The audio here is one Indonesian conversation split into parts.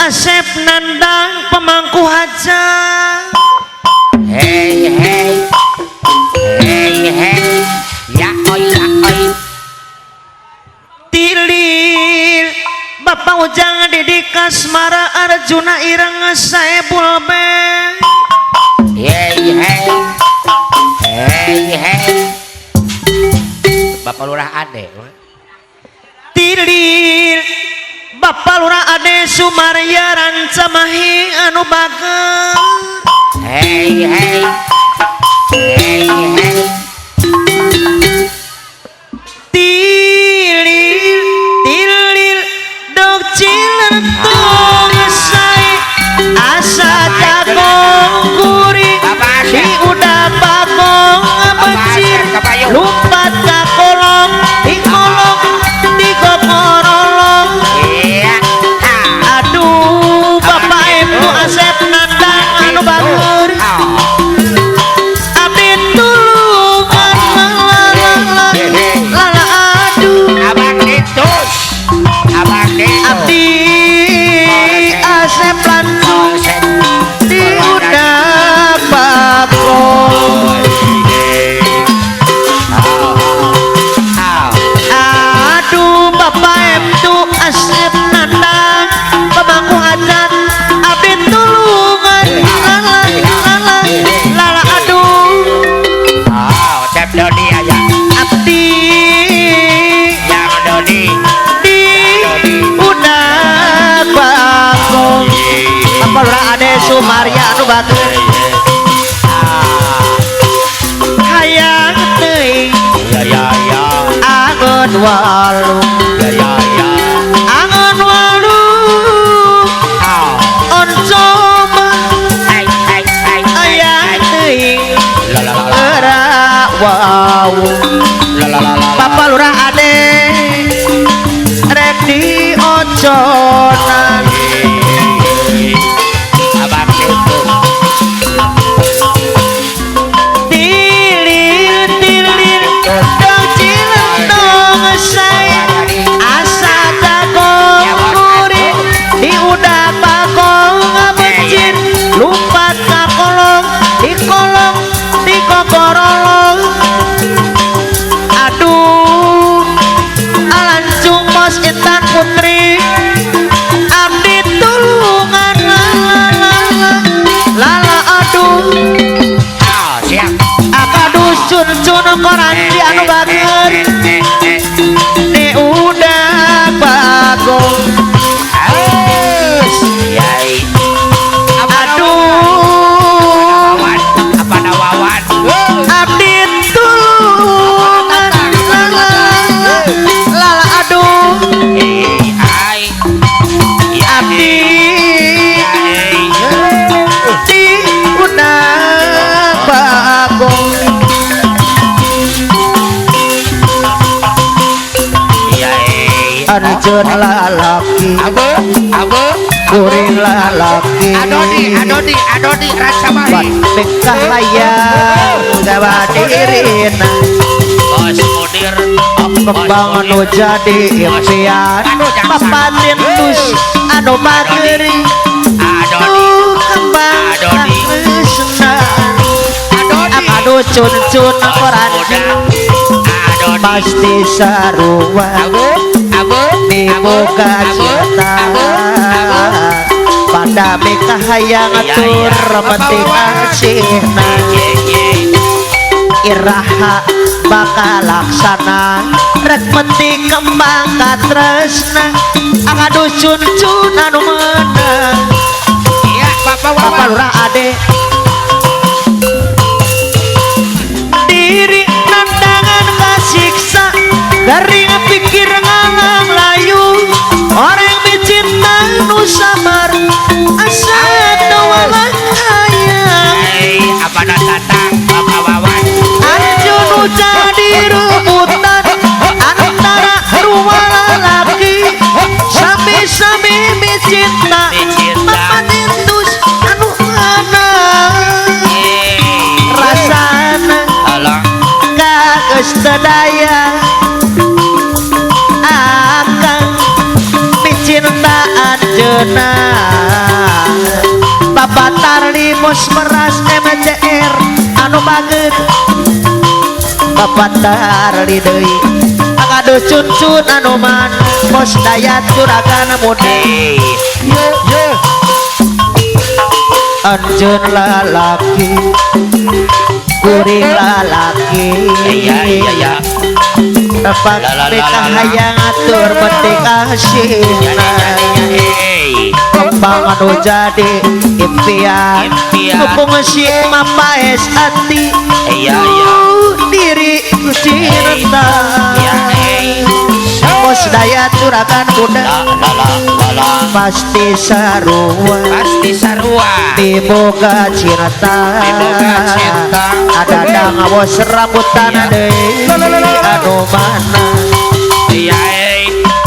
Asep nandang pemangku hajat. Hei hei hei hei ya oi Tilir Bapak Ujang Didik Kasmara Arjuna Ireng Saebul Beng. hei hei hei hei Bapak Lurah Ade. Tilir Bapak Lurah Ade Sumarya Rancamahi anu bager. Hei hei hei hei Tilir tilir dok cilentung sai asa jagong gurih di udah bagong becir lumpat ka kolong di kolong di kokorolong. Aduh bapak ibu Asep nandang anu bager abdi tulungan lala aduh abang ditus abdi Asep langsung di udah bagong. Aduh bapak ibu Asep nandang pemangku hajat abdi tulungan lala aduh Cep Dodi aja abdi yang Dodi di udah bagong. Bapak Lurah Ade Sumarya anu bager hayang teuing ya angon walu ya angon walu oncom hayang teuing era wau. Bapak Lurah Ade rek di oconan abang ditus tilir tilir dong cilentong saya asa jagong gurih di udah bagong becir lumpat ka kolong di kokorolong. Aduh alancung mos intan putri abdi tulungan lala aduh siap akadusun cun koranti anu bager di udah bagong. yai Aduh apa nawawan abdi tulungan lala aduh ai abdi di udah bagong. Arjun lalaki abu kuring lalaki adodi rasa mari batik kahayang gawa dirina bos mudir kembang anu jadi impian papatin tus anu bageri kembang tresna aduh cun koranti pasti sarua dibuka cinta pada mika hayang atur metik asina iraha bakal laksana rek metik kembang katresna aduh cun anu menang. iya Bapak Lurah Ade diri nandangan kasiksa garing pikir ngalang layu orang dicinta nu sabar asa tawalan hayang apa datang Bapak Wawan Arjun jadi rebutan antara dua lelaki sami-sami dicinta papatin tus anu anak rasana kageus teu daya akan dicintaan anjeunna babatar limos meras MCR anu bageut babatar di deui agado cuncun anu man bos dayat juragan mude anjeun lalaki kuring lalaki iya tepak beka hayang atur penting asina kembang anu jadi impian hubung si mapaes hati iya diri cinta bos daya curagan muda pasti sarua diboga cinta ada dangawos rambutan deui anu mana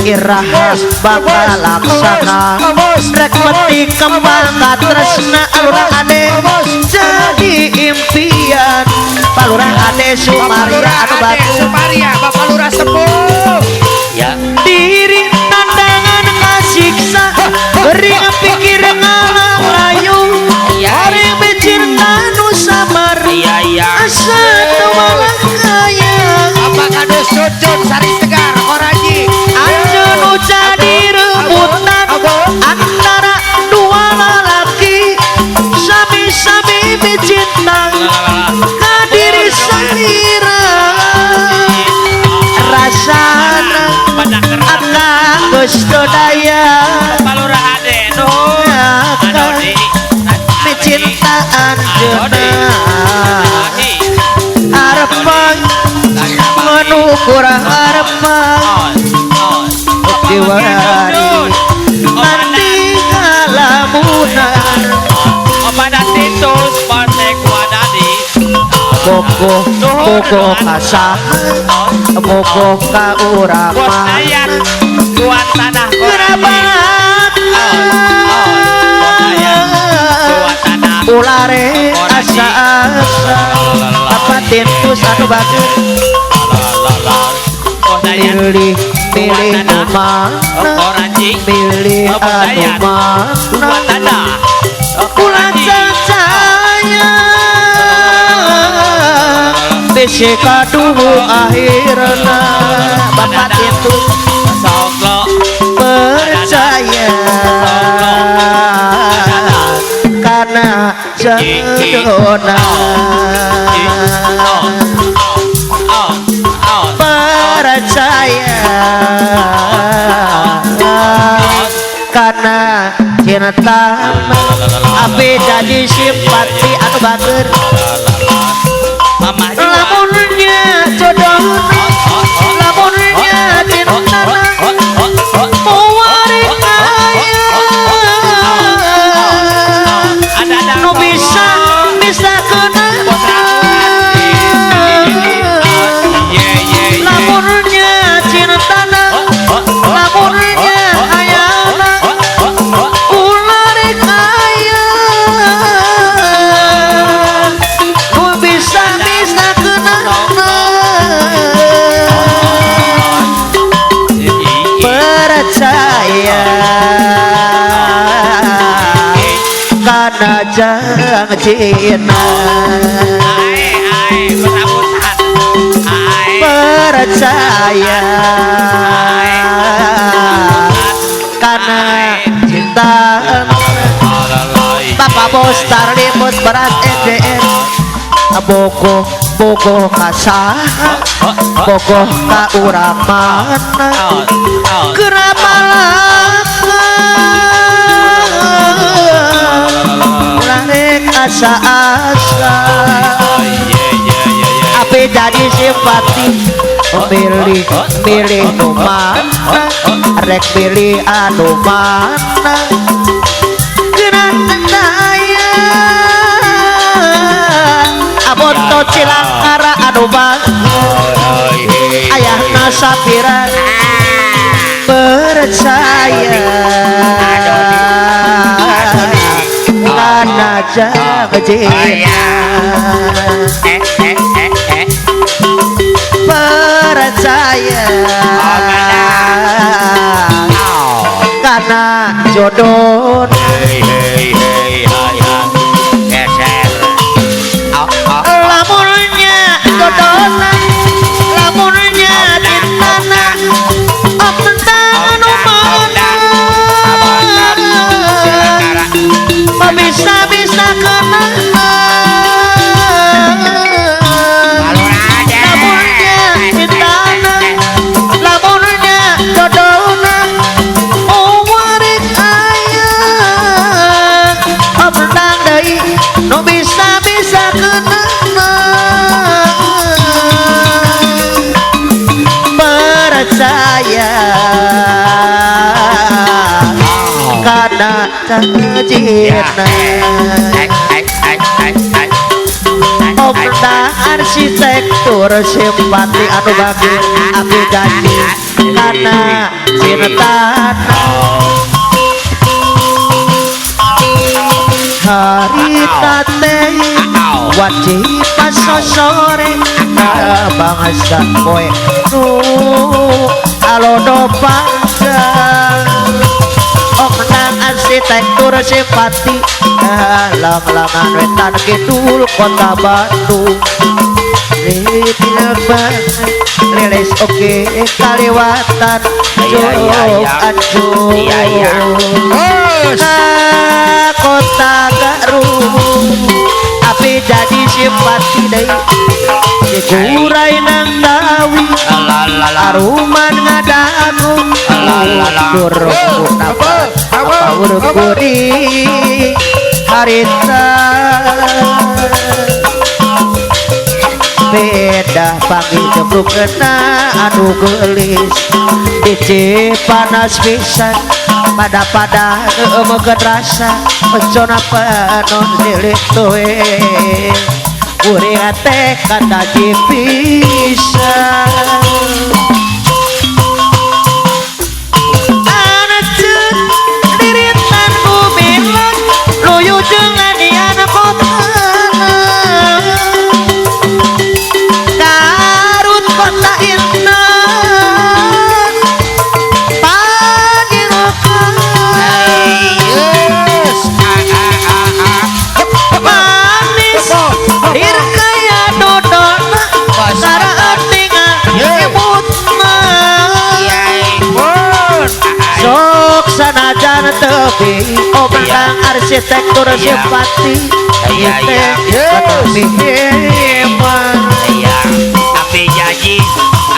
irahas bakal laksana rek meti kembang katresna alurah ade jadi impian palurah ade Sumaria anu bagus Bapak Lurah sepuh ya diri tandangan kasiksa beri pikir ngalang layu orang bercinta nu sabar asa tewalang kaya apa kado sujud sari segar oraji anjeun nu jadi rebutan antara dua lalaki sami-sami bercinta ka diri salira rasana akang geus daya Bapak Lurah ade akang bercinta anjeunna harapan menukur harapan diwari nanti kalamunan pada titus partek wadadi Bogo kasah Bogo kaurama tuan tanah kerabat ulare asa-asa apa tintus anu bagus pilih mana pilih anu mana ulah cacaya bisi kaduhu akhirna bapak itu percaya karena jodohna percaya karena cinta api jadi simpati anu bager lamunnya jodoh lamunnya cinta muari kaya nu bisa kena lamunnya cinta lamunnya hayana ulari kaya nu bisa kena percaya karena jangan cina percaya karena cinta Bapak Bos Tarlimut berat NDN Bogo kasah Bogo kauraman keramalaka larek asa-asa api jadi simpati milih nu mana rek pilih anu mana daya aboto cilangkara anu ayahna sapiran percaya karena jagajena percaya karena jodoh Hei hei hei hai hai geser lamunnya jodohna lamunnya tintana tentang anu bisa kena lamunnya tintana lamunnya jodohna warik ayah tentang deui nu bisa kena percaya karena janjina Omda arsitektur simpati anu bagus abi janji karena cinta hari tate wajib pas sore bangsa koe nu alodo panjang Omnang arsitektur simpati lang-langan wetan kidul kota Bandung rilis oke kaliwatan jauh anjur kota Garut tapi jadi simpati deh dikurai nang tawi aruman ngadagu durung apa uruk-uri harita beda panggil jembruk kena anu gelis DJ panas pisan pada meukeun rasa mencona panon silik tuwe kuring teh kata pisan sanajan tepi omnang arsitektur simpati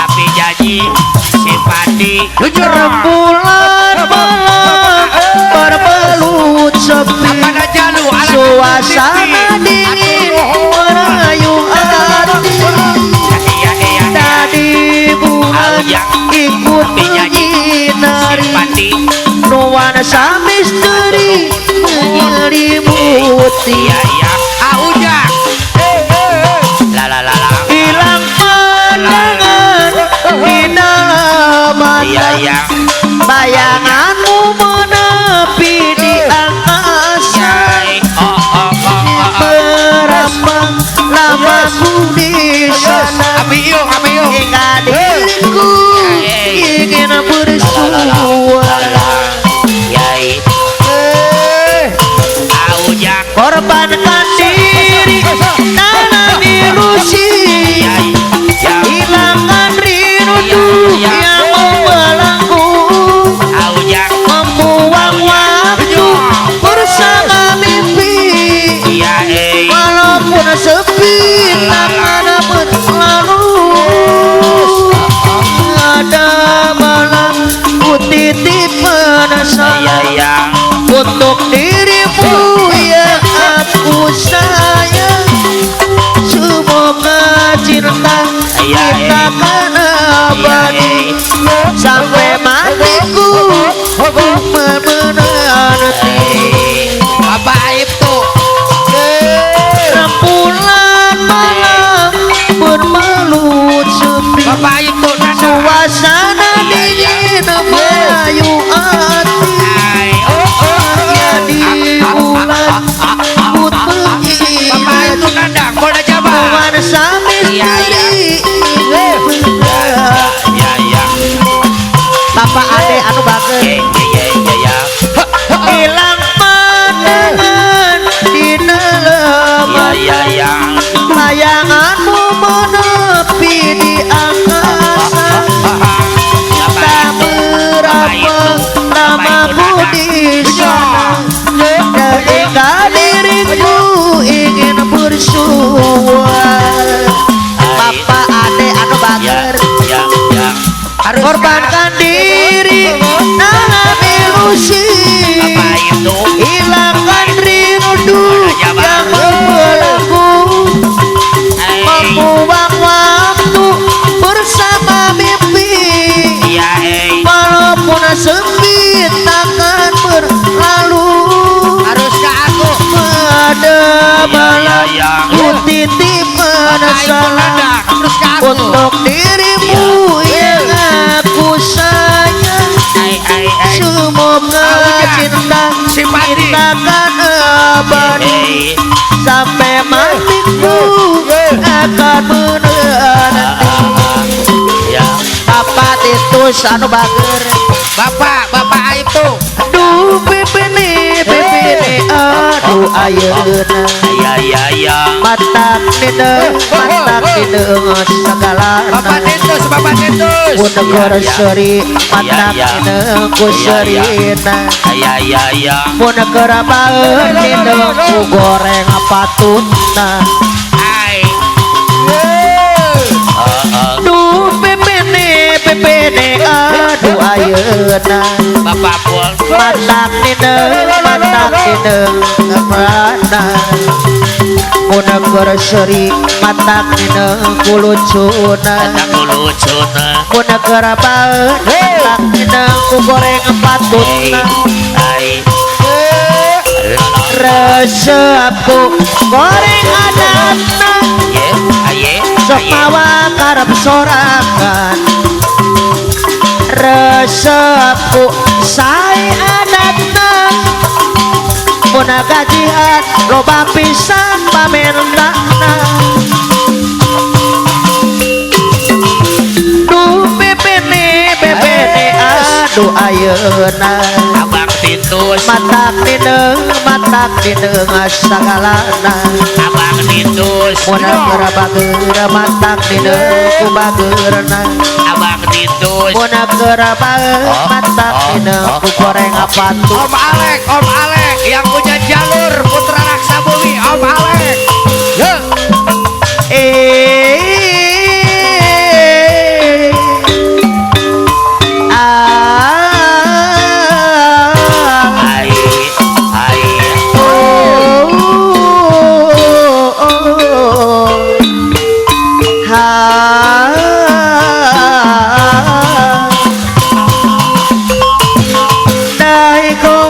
api janji simpati rembulan malam berbelut sepi suasana dingin merayu hati tadi bulan ikut menyinari nuansa misteri menyelimuti ujang la hilang pandangan di dalam mata bayanganmu menepi di angkasa berambang lamaku di sana hingga diriku ingin bersua korbankan diri tanah ilusi hilangkan rindu yang membelenggu membuang waktu bersama mimpi walaupun sepi tak ada berlalu ada malam ku titip penasaran untuk dirimu yang aku sayang semoga cinta kita akan abadi sampai matiku menanti apa itu rembulan malam bermelut sepi Bapak itu suasana dingin merayu hati di bulan put Bapak itu nandang boleh coba nuansa misteri Bapak ade anu bagus bager ya Harus korbankan diri dalam ilusi apa itu hilangkan rindu yang membelenggu membuang waktu bersama mimpi ya walaupun sempit takkan berlalu harus ke aku pada malam ya ku titip penyesalan terus ke aku untuk dirimu yang aku sayang semoga cinta simpati takkan abadi sampai matiku akan menanti ya Bapak itu anu bager bapak aib tuh aduh pipini aduh ayeuna ya matak dina segalana bapak Titus ku negara seri matak dina ku serina ya ku negara baeun dina ku goreng patutna ai duh pipini aduh ayeuna bapak pun matak dina kemana ku negara seri matak dina ku lucuna aku lucuna ku negara baeun matak dina ku goreng patutna resepku goreng adatna sok mawa karep sorangan resepku sae adatna puna gajian loba pisan pamerna duh bebene aduh ayeuna abang Titus matak dina sagalana abang Titus muna geura bageura matak dina ku bageurna abang Titus muna geura bageura matak dina ku goreng patut Om Alek yang punya jalur Putra Raksa Bumi Om Alek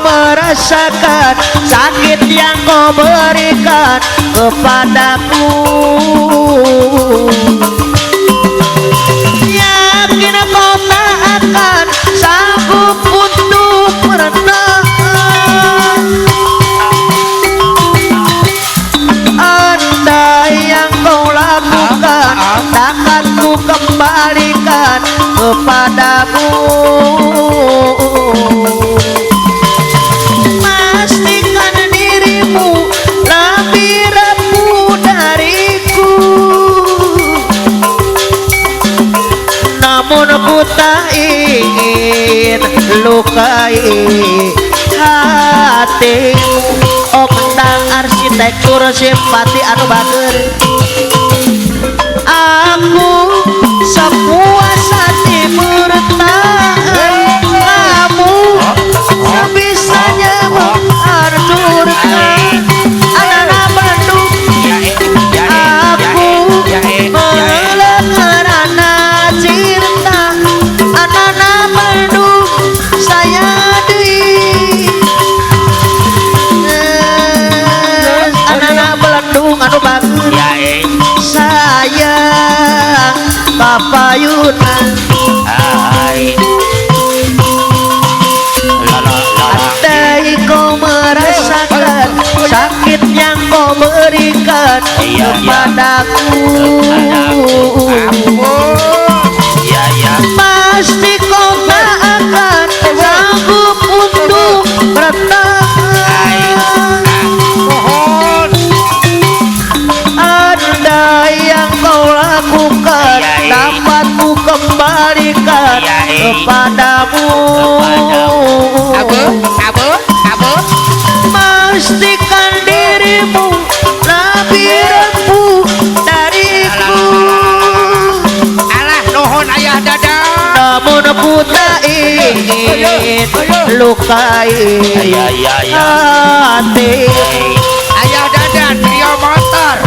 merasakan sakit yang kau berikan kepadaku yakin kau tak akan sanggup untuk merenang andai yang kau lakukan takkan ku kembalikan kepadamu pastikan dirimu lebih rapuh dariku namun ku tak ingin lukai hatimu oh tentang arsitektur simpati anu bager aku sepuas hati bertahan kamu sebisanya menghancurkan anak Bandung aku melekat anak cinta anak Bandung saya anak Bandung anu bagus sayang papayunan andai kau merasakan sakit yang kau berikan kepadaku pasti kau tak akan sanggup untuk bertahan andai yang kau lakukan dapat ku kembalikan kepadamu pastikan dirimu lebih rapuh dariku alah ayah dadah. namun ku tak ingin lukai hati. Ayah dadah trio motor.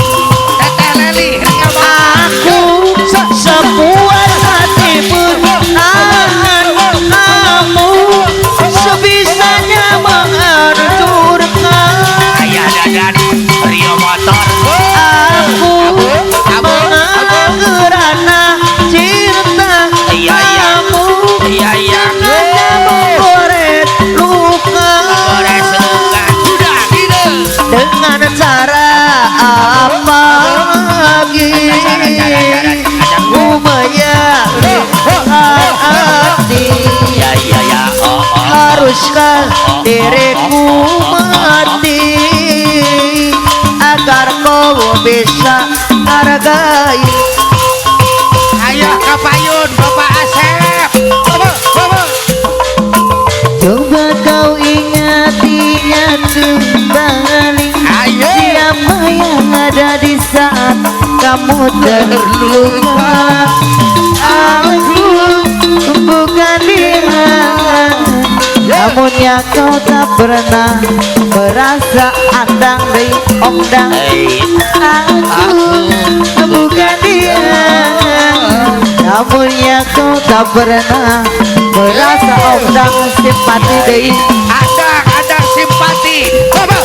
Teteh Leli Ria motor. Aku sepuas hati menahan kamu, sebisanya menghancurkan. Ayah dadan Rio motor. Aku mengerana cinta kamu Iya hanya menggores luka. Gores luka. Sudah gitu. Dengan cara apa lagi ku menyakiti? Ya oh Haruskah diriku mati agar kau bisa hargai? Ayo kapayun Bapak Asep. Bapak. Coba kau ingat-ingat kembali Ayo. siapa yang ada di saat kamu terluka. Aku bukan dia, namun ya kau tak pernah merasa andang di omdang. Aku bukan dia, namun ya kau tak pernah merasa omdang simpati deh. Ada simpati. Bapak.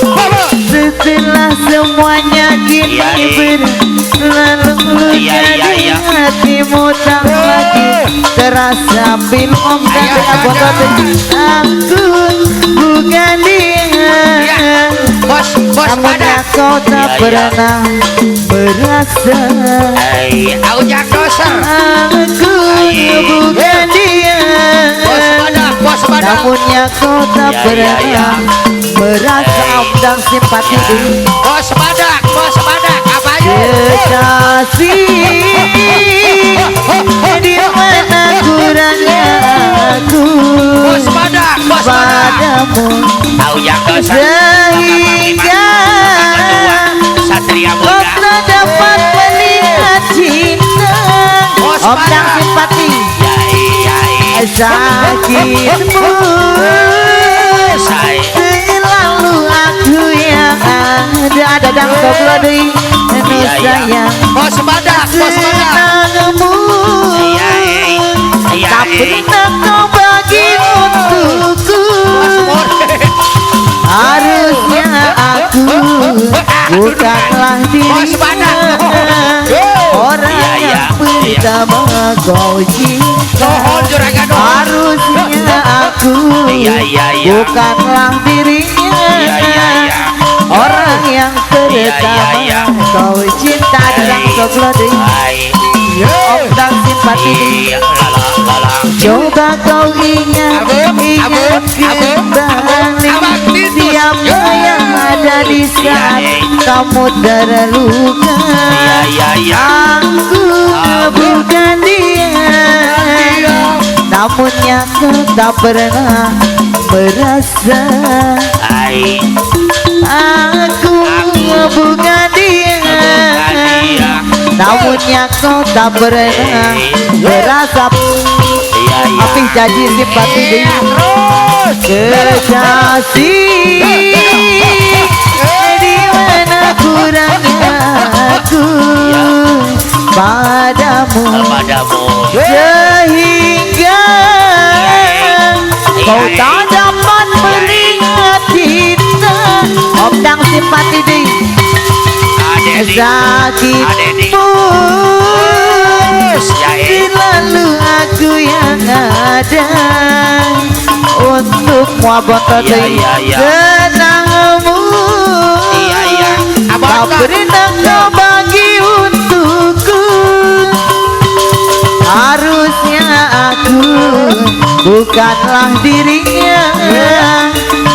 Setelah semuanya kini berlalu, jadi hatimu tak lagi terasa film omdang dengan botol. Aku bukan dia, Bos namun pada. kau tak pernah merasa. Aujak doser. Aku bukan dia, Bos pada. namun kau tak pernah merasa omdang simpati dulu. Bos pada. Kapayun. Kekasih, di mana kurangnya aku Bos pada. padamu, Aujak dosa. sehingga Satria kau muda. tak dapat melihat cinta Bos omdang pada. simpati. Sakitmu selalu aku yang ada dalam kebeladai sayang. Bos pada. Senangmu tak pernah kau bagi untukku. Harusnya aku bukanlah dirinya, orang yang pertama kau cinta. Mohon juragan. Harusnya aku bukanlah dirinya, orang yang pertama kau cinta dalam kebeladai omdang simpati. Coba kau ingat kembali siapa yang ada di saat kamu terluka. Aku bukan dia, namun kau tak pernah merasa. Aku bukan dia, namun kau tak pernah merasa. Apih janji simpati deh. Kekasih, di mana kurangnya aku padamu, sehingga kau tak dapat melihat cinta omdang simpati deh. Sakitmu selalu aku yang ada untuk muabat deh. Senangmu tak pernah kau bagi untukku. Harusnya aku bukanlah dirinya,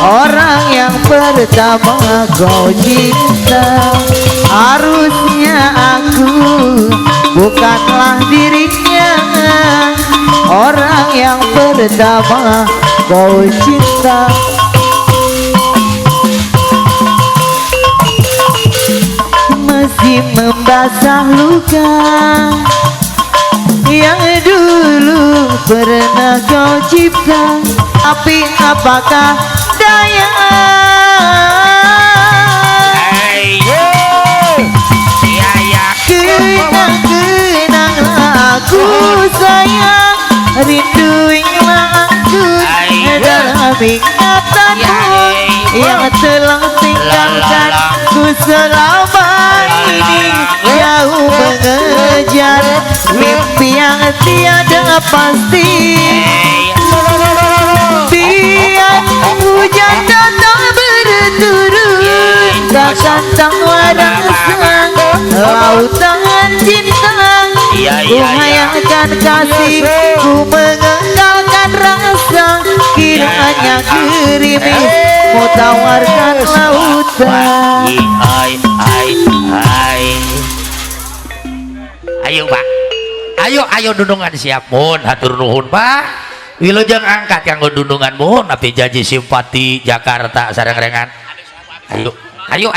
orang yang pertama kau cinta. Harusnya aku bukanlah dirinya, orang yang pertama kau cinta. Masih membasah luka yang dulu pernah kau cipta, tapi apakah daya? Hey, iya iya. Kenang-kenanglah aku sayang, rinduinlah aku dalam ingatanmu yang telah tinggalkan ku selama ini, jauh mengejar mimpi yang tiada pasti. Biar hujan datang berturut, takkan tahu rasa lautan cinta. Ku hayalkan kasih, ku mengenalkan rasa, kiranya gerimis mau tawarkan lautan. Ayo Pak, ayo dudungan siap mun, hatur nuhun Pak. Wilujeng angkat yang dudungan mun, tapi janji simpati Jakarta sareng-rengan. Ayo